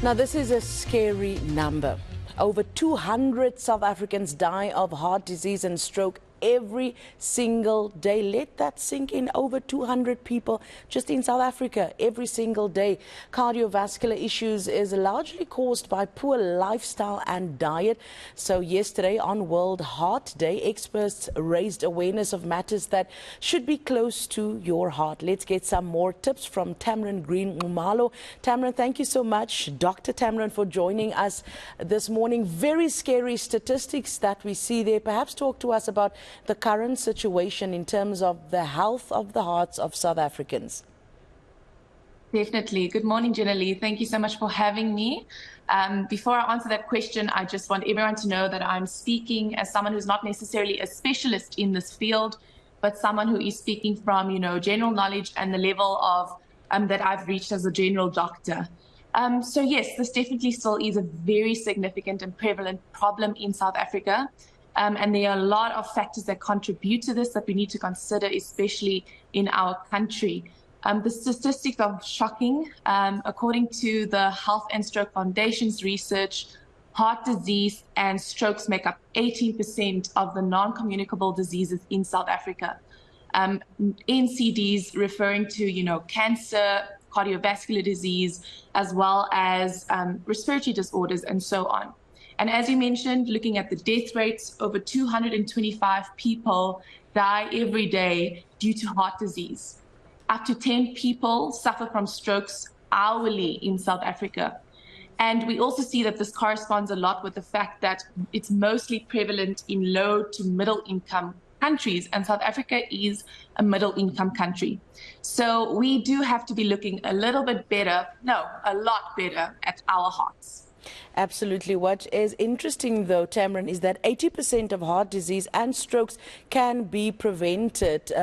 Now, this is a scary number. Over 200 South Africans die of heart disease and stroke every single day. Let that sink in. Over 200 people just in South Africa every single day. Cardiovascular issues is largely caused by poor lifestyle and diet. So yesterday on World Heart Day, experts raised awareness of matters that should be close to your heart. Let's get some more tips from Tamaryn Green Nxumalo. Tamaryn, thank you so much, Dr. Tamaryn, for joining us this morning. Very scary statistics that we see there. Perhaps talk to us about the current situation in terms of the health of the hearts of South Africans. Definitely. Good morning, Jenna-Lee. Thank you so much for having me. Before I answer that question, I just want everyone to know that I'm speaking as someone who's not necessarily a specialist in this field, but someone who is speaking from, general knowledge and the level of that I've reached as a general doctor. So yes, this definitely still is a very significant and prevalent problem in South Africa. And there are a lot of factors that contribute to this that we need to consider, especially in our country. The statistics are shocking. According to the Health and Stroke Foundation's research, heart disease and strokes make up 18% of the non-communicable diseases in South Africa. NCDs referring to, cancer, cardiovascular disease, as well as respiratory disorders and so on. And as you mentioned, looking at the death rates, over 225 people die every day due to heart disease. Up to 10 people suffer from strokes hourly in South Africa. And we also see that this corresponds a lot with the fact that it's mostly prevalent in low to middle income countries, and South Africa is a middle income country. So we do have to be looking a lot better at our hearts. Absolutely. What is interesting, though, Tamaryn, is that 80% of heart disease and strokes can be prevented.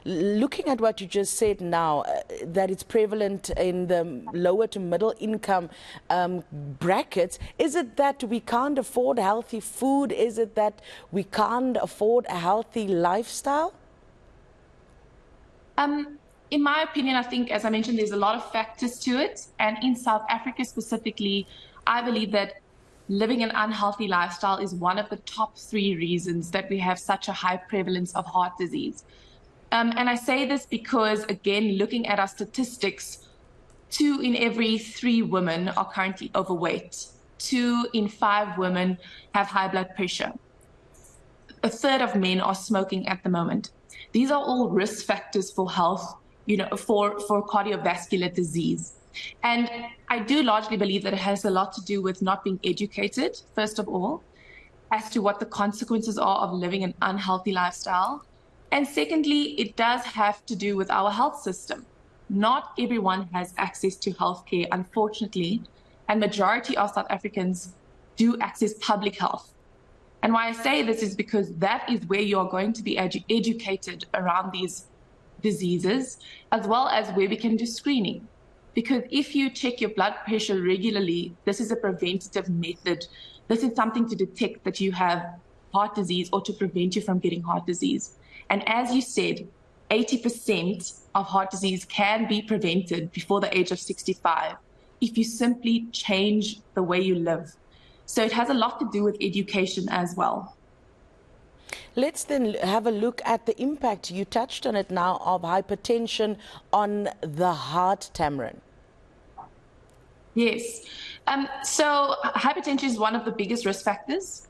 Looking at what you just said now, that it's prevalent in the lower to middle income brackets, is it that we can't afford healthy food? Is it that we can't afford a healthy lifestyle? In my opinion, I think, as I mentioned, there's a lot of factors to it. And in South Africa specifically, I believe that living an unhealthy lifestyle is one of the top 3 reasons that we have such a high prevalence of heart disease. And I say this because, again, looking at our statistics, 2 in every 3 women are currently overweight. 2 in 5 women have high blood pressure. A third of men are smoking at the moment. These are all risk factors for health, for cardiovascular disease. And I do largely believe that it has a lot to do with not being educated, first of all, as to what the consequences are of living an unhealthy lifestyle. And secondly, it does have to do with our health system. Not everyone has access to healthcare, unfortunately, and majority of South Africans do access public health. And why I say this is because that is where you are going to be educated around these diseases, as well as where we can do screening. Because if you check your blood pressure regularly, this is a preventative method. This is something to detect that you have heart disease or to prevent you from getting heart disease. And as you said, 80% of heart disease can be prevented before the age of 65 if you simply change the way you live. So it has a lot to do with education as well. Let's then have a look at the impact, you touched on it now, of hypertension on the heart, Tamaryn. Yes. So hypertension is one of the biggest risk factors,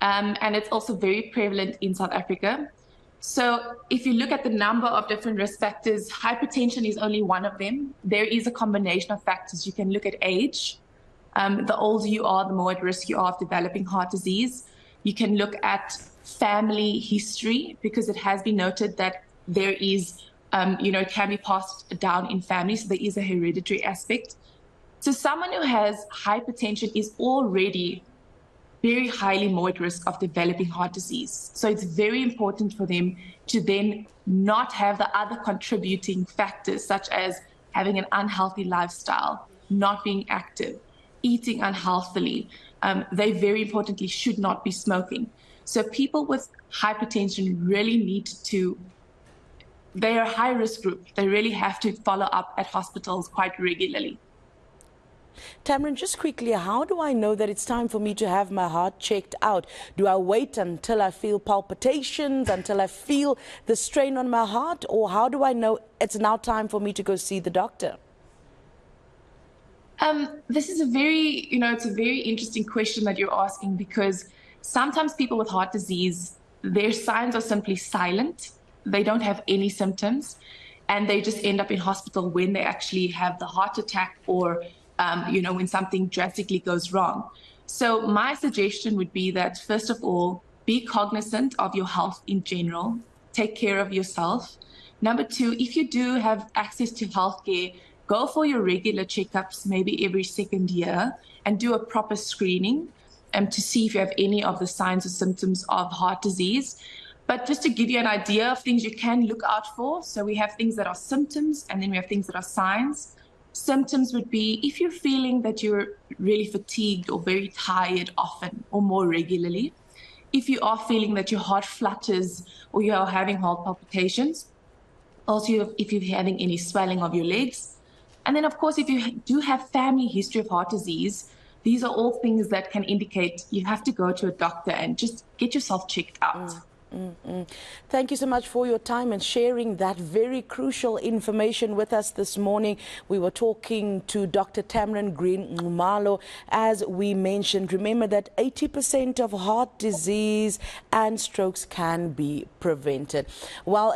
and it's also very prevalent in South Africa. So if you look at the number of different risk factors, hypertension is only one of them. There is a combination of factors. You can look at age. The older you are, the more at risk you are of developing heart disease. You can look at family history, because it has been noted that there is, it can be passed down in families. So there is a hereditary aspect. So someone who has hypertension is already very highly more at risk of developing heart disease. So it's very important for them to then not have the other contributing factors, such as having an unhealthy lifestyle, not being active, eating unhealthily. They very importantly should not be smoking. So people with hypertension really need to, they are a high risk group. They really have to follow up at hospitals quite regularly. Tamaryn, just quickly, how do I know that it's time for me to have my heart checked out? Do I wait until I feel palpitations, until I feel the strain on my heart, or how do I know it's now time for me to go see the doctor? This is a very, it's a very interesting question that you're asking, because sometimes people with heart disease, their signs are simply silent. They don't have any symptoms, and they just end up in hospital when they actually have the heart attack, or, when something drastically goes wrong. So my suggestion would be that, first of all, be cognizant of your health in general. Take care of yourself. Number two, if you do have access to healthcare, go for your regular checkups, maybe every second year, and do a proper screening to see if you have any of the signs or symptoms of heart disease. But just to give you an idea of things you can look out for, so we have things that are symptoms, and then we have things that are signs. Symptoms would be if you're feeling that you're really fatigued or very tired often or more regularly. If you are feeling that your heart flutters or you are having heart palpitations. Also, if you're having any swelling of your legs. And then, of course, if you do have family history of heart disease, these are all things that can indicate you have to go to a doctor and just get yourself checked out. Thank you so much for your time and sharing that very crucial information with us this morning. We were talking to Dr. Tamaryn Green Nxumalo. As we mentioned, remember that 80% of heart disease and strokes can be prevented. While